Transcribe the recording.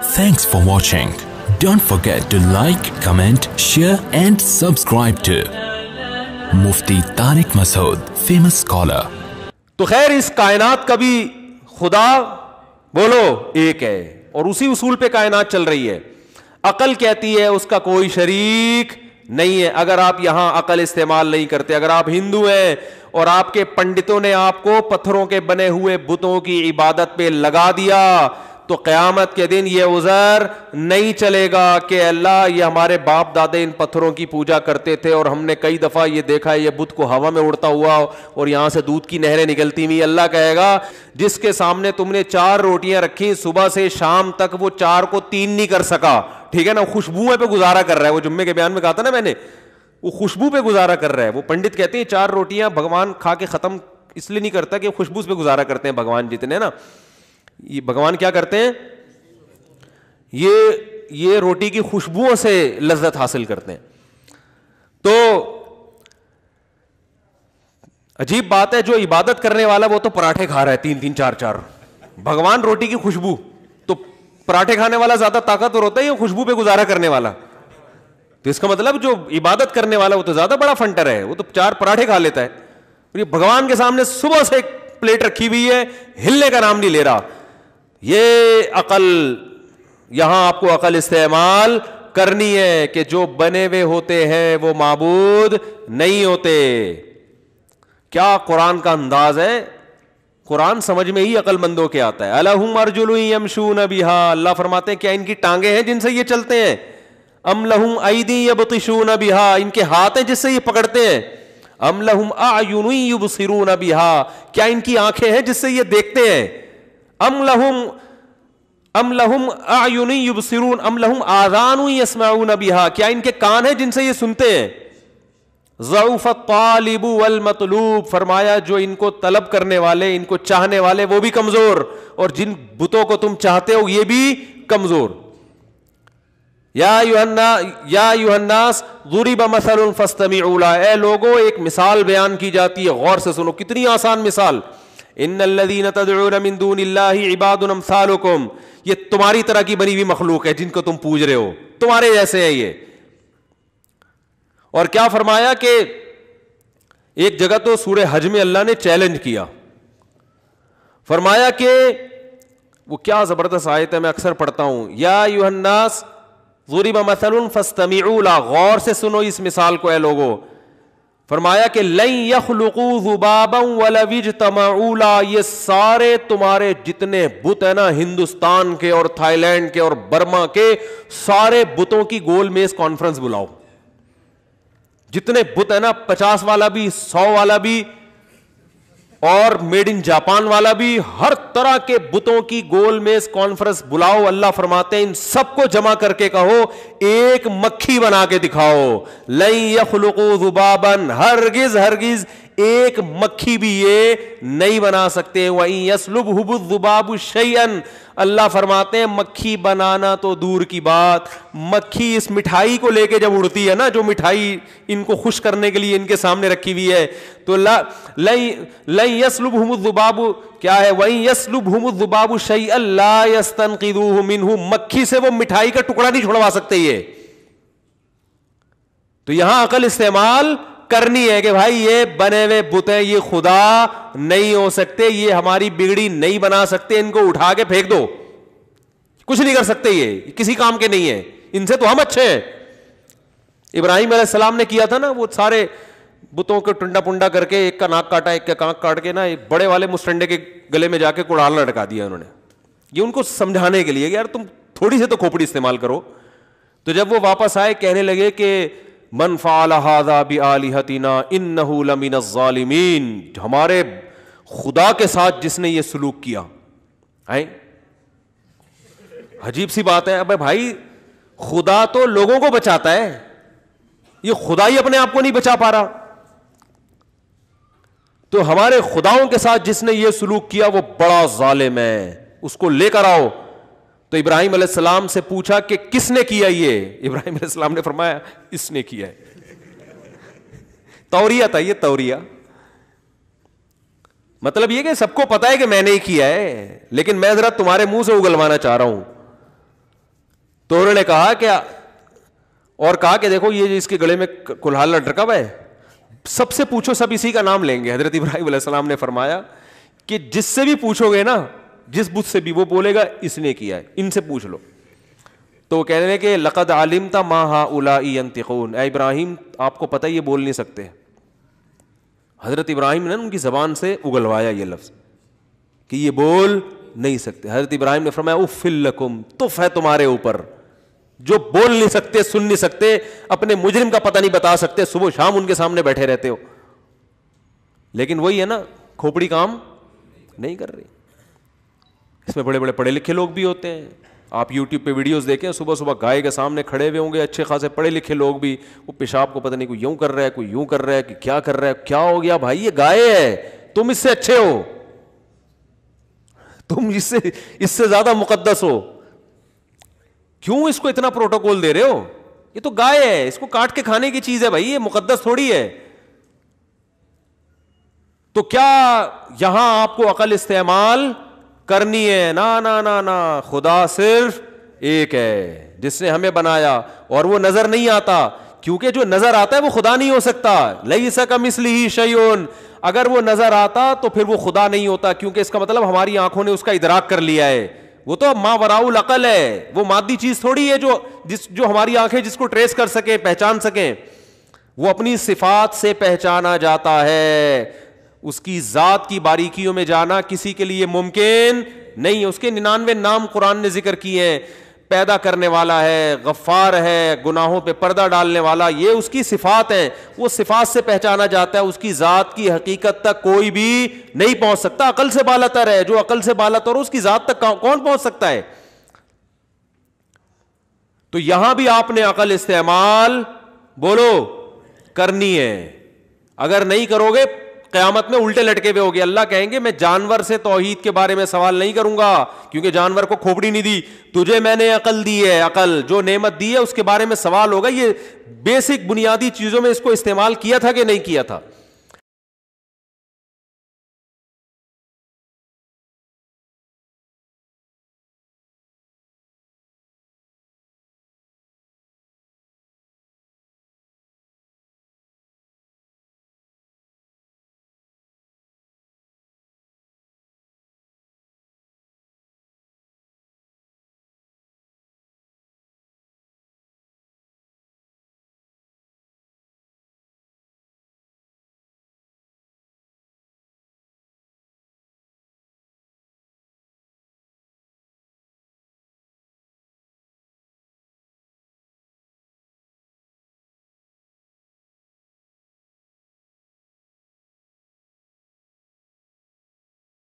Thanks for watching. Don't forget to like, comment, share and subscribe to Mufti Tariq Masood, famous scholar. تو خیر اس کائنات کا بھی خدا بولو ایک ہے اور اسی اصول پہ کائنات چل رہی ہے. عقل کہتی ہے اس کا کوئی شریک نہیں ہے. اگر آپ یہاں عقل استعمال نہیں کرتے, اگر آپ ہندو ہیں اور آپ کے پنڈتوں نے آپ کو پتھروں کے بنے ہوئے بتوں کی عبادت پہ لگا دیا, تو قیامت کے دن یہ عذر نہیں چلے گا کہ اللہ یہ ہمارے باپ دادے ان پتھروں کی پوجا کرتے تھے اور ہم نے کئی دفعہ یہ دیکھا ہے یہ بت کو ہوا میں اڑتا ہوا اور یہاں سے دودھ کی نہریں نکلتی ہوئی. اللہ کہے گا جس کے سامنے تم نے 4 روٹیاں رکھی صبح سے شام تک, وہ 4 کو 3 نہیں کر سکا, ٹھیک ہے نا, خوشبو پہ گزارا کر رہا ہے. وہ جمعے کے بیان میں کہا تھا نا میں نے, وہ خوشبو پہ گزارا کر رہا ہے. وہ پنڈت کہتے ہیں 4 روٹیاں بھگوان کھا کے ختم اس لیے نہیں کرتا کہ خوشبو پہ گزارا کرتے ہیں بھگوان جتنے نا, یہ بھگوان کیا کرتے ہیں, یہ روٹی کی خوشبوؤں سے لذت حاصل کرتے ہیں. تو عجیب بات ہے, جو عبادت کرنے والا وہ تو پراٹھے کھا رہا ہے 3-3 4-4, بھگوان روٹی کی خوشبو. تو پراٹھے کھانے والا زیادہ طاقتور ہوتا ہے یا خوشبو پہ گزارا کرنے والا؟ تو اس کا مطلب جو عبادت کرنے والا وہ تو زیادہ بڑا فنٹر ہے, وہ تو 4 پراٹھے کھا لیتا ہے. یہ بھگوان کے سامنے صبح سے ایک پلیٹ رکھی ہوئی ہے, ہلنے کا نام نہیں لے رہا. یہ عقل, یہاں آپ کو عقل استعمال کرنی ہے کہ جو بنے ہوئے ہوتے ہیں وہ معبود نہیں ہوتے. کیا قرآن کا انداز ہے, قرآن سمجھ میں ہی عقل مندوں کے آتا ہے. الہم ارجل یمشون بہا, اللہ فرماتے ہیں کیا ان کی ٹانگیں ہیں جن سے یہ چلتے ہیں؟ ام لہم ایدی یبطشون بہا, ان کے ہاتھ ہیں جس سے یہ پکڑتے ہیں. ام لہم اعین یبصرون بہا, کیا ان کی آنکھیں ہیں جس سے یہ دیکھتے ہیں؟ ام لہم اعین یبصرون ام لہم آذان یسمعون بہا, کیا ان کے کان ہیں جن سے یہ سنتے ہیں؟ ضعف الطالب والمطلوب, فرمایا جو ان کو طلب کرنے والے, ان کو چاہنے والے وہ بھی کمزور, اور جن بتوں کو تم چاہتے ہو یہ بھی کمزور. یا ایھا الناس ضرب مثل فاستمعوا له, اے لوگوں ایک مثال بیان کی جاتی ہے, غور سے سنو. کتنی آسان مثال. ان الذین تدعون من دون اللہ عباد امثالکم, یہ تمہاری طرح کی بنی ہوئی مخلوق ہے جن کو تم پوج رہے ہو, تمہارے جیسے ہیں یہ. اور کیا فرمایا کہ ایک جگہ تو سورہ حج میں اللہ نے چیلنج کیا, فرمایا کہ وہ کیا زبردست آیت ہے, میں اکثر پڑھتا ہوں, یا ایھا الناس ضرب مثل فاستمعوا له, غور سے سنو اس مثال کو اے لوگو. فرمایا کہ لن یخلقوا ذبابا ولو اجتمعوا له, یہ سارے تمہارے جتنے بت ہیں نا ہندوستان کے اور تھائی لینڈ کے اور برما کے, سارے بتوں کی گول میز کانفرنس بلاؤ. جتنے بت ہیں نا 50 والا بھی, 100 والا بھی اور میڈ ان جاپان والا بھی, ہر طرح کے بتوں کی گول میز کانفرنس بلاؤ. اللہ فرماتے ہیں ان سب کو جمع کر کے کہو ایک مکھی بنا کے دکھاؤ. لن یخلقوا ذبابا, ہرگز ہرگز ایک مکھی بھی یہ نہیں بنا سکتے. وَإِن يَسْلُبْهُ الذُّبَابُ شَيْئًا, اللہ فرماتے ہیں مکھی بنانا تو دور کی بات, مکھی اس مٹھائی کو لے کے جب اڑتی ہے نا, جو مٹھائی ان کو خوش کرنے کے لیے ان کے سامنے رکھی ہوئی ہے, تو لَن يَسْلُبْهُمُ الذُّبَابُ کیا ہے, وَإِن يَسْلُبْهُمُ الذُّبَابُ شَيْئًا لَا يَسْتَنقِذُوهُ مِنْهُ, مکھی سے وہ مٹھائی کا ٹکڑا نہیں چھڑوا سکتے یہ. تو یہاں عقل استعمال کرنی ہے کہ بھائی یہ بنے ہوئے بت ہیں, یہ خدا نہیں ہو سکتے, یہ ہماری بگڑی نہیں بنا سکتے, ان کو اٹھا کے پھینک دو, کچھ نہیں کر سکتے, یہ کسی کام کے نہیں ہیں, ان سے تو ہم اچھے ہیں. ابراہیم علیہ السلام نے کیا تھا نا, وہ سارے بتوں کو ٹنڈا پنڈا کر کے ایک کا ناک کاٹا, ایک کا کانک کاٹ کے نا ایک بڑے والے مسٹنڈے کے گلے میں جا کے کڑال لٹکا دیا انہوں نے. یہ ان کو سمجھانے کے لیے کہ یار تم تھوڑی سی تو کھوپڑی استعمال کرو. تو جب وہ واپس آئے کہنے لگے کہ من فعل هذا بآلهتنا انه لمن الظالمین, ہمارے خدا کے ساتھ جس نے یہ سلوک کیا. عجیب سی بات ہے. ابے بھائی خدا تو لوگوں کو بچاتا ہے, یہ خدا ہی اپنے آپ کو نہیں بچا پا رہا. تو ہمارے خداؤں کے ساتھ جس نے یہ سلوک کیا وہ بڑا ظالم ہے, اس کو لے کر آؤ. تو ابراہیم علیہ السلام سے پوچھا کہ کس نے کیا یہ؟ ابراہیم علیہ السلام نے فرمایا اس نے کیا ہے. توریہ تھا یہ, توریہ مطلب یہ کہ سب کو پتا ہے کہ میں نے ہی کیا ہے, لیکن میں ذرا تمہارے منہ سے اگلوانا چاہ رہا ہوں. تو انہوں نے کہا کیا اور کہا کہ دیکھو یہ اس کے گلے میں کلہاڑ لٹکا ہوا ہے, سب سے پوچھو سب اسی کا نام لیں گے. حضرت ابراہیم علیہ السلام نے فرمایا کہ جس سے بھی پوچھو گے نا, جس بت سے بھی, وہ بولے گا اس نے کیا ہے, ان سے پوچھ لو. تو وہ کہہ رہے ہیں کہ لقد علمت ما هؤلاء ينطقون, اے ابراہیم آپ کو پتہ یہ بول نہیں سکتے. حضرت ابراہیم نے ان کی زبان سے اگلوایا یہ لفظ کہ یہ بول نہیں سکتے. حضرت ابراہیم نے فرمایا اف لکم, تف ہے تمہارے اوپر, جو بول نہیں سکتے, سن نہیں سکتے, اپنے مجرم کا پتہ نہیں بتا سکتے, صبح شام ان کے سامنے بیٹھے رہتے ہو. لیکن وہی ہے نا, کھوپڑی کام نہیں کر رہی. اس میں بڑے بڑے پڑھے لکھے لوگ بھی ہوتے ہیں. آپ یوٹیوب پہ ویڈیوز دیکھیں, صبح صبح گائے کے سامنے کھڑے ہوئے ہوں گے اچھے خاصے پڑھے لکھے لوگ بھی, وہ پیشاب کو پتہ نہیں کوئی یوں کر رہا ہے, کوئی یوں کر رہا ہے, کہ کیا کر رہا ہے, کیا ہو گیا بھائی, یہ گائے ہے, تم اس سے اچھے ہو, تم اس سے زیادہ مقدس ہو, کیوں اس کو اتنا پروٹوکول دے رہے ہو, یہ تو گائے ہے, اس کو کاٹ کے کھانے کی چیز ہے بھائی, یہ مقدس تھوڑی ہے. تو کیا یہاں آپ کو عقل استعمال کرنی ہے؟ نا نا نا نا, خدا صرف ایک ہے جس نے ہمیں بنایا, اور وہ نظر نہیں آتا, کیونکہ جو نظر آتا ہے وہ خدا نہیں ہو سکتا. لیس کمثلہ شیء, اگر وہ نظر آتا تو پھر وہ خدا نہیں ہوتا, کیونکہ اس کا مطلب ہماری آنکھوں نے اس کا ادراک کر لیا ہے. وہ تو ما وراء العقل ہے, وہ مادی چیز تھوڑی ہے جو ہماری آنکھیں جس کو ٹریس کر سکیں, پہچان سکیں. وہ اپنی صفات سے پہچانا جاتا ہے, اس کی ذات کی باریکیوں میں جانا کسی کے لیے ممکن نہیں ہے. اس کے 99 نام قرآن نے ذکر کیے ہیں, پیدا کرنے والا ہے, غفار ہے, گناہوں پہ پردہ ڈالنے والا, یہ اس کی صفات ہیں. وہ صفات سے پہچانا جاتا ہے, اس کی ذات کی حقیقت تک کوئی بھی نہیں پہنچ سکتا. عقل سے بالاتر ہے, جو عقل سے بالاتر اس کی ذات تک کون پہنچ سکتا ہے؟ تو یہاں بھی آپ نے عقل استعمال بولو کرنی ہے. اگر نہیں کرو گے قیامت میں الٹے لٹکے ہوئے ہوگے. اللہ کہیں گے میں جانور سے توحید کے بارے میں سوال نہیں کروں گا, کیونکہ جانور کو کھوپڑی نہیں دی, تجھے میں نے عقل دی ہے, عقل جو نعمت دی ہے اس کے بارے میں سوال ہوگا. یہ بیسک بنیادی چیزوں میں اس کو استعمال کیا تھا کہ نہیں کیا تھا؟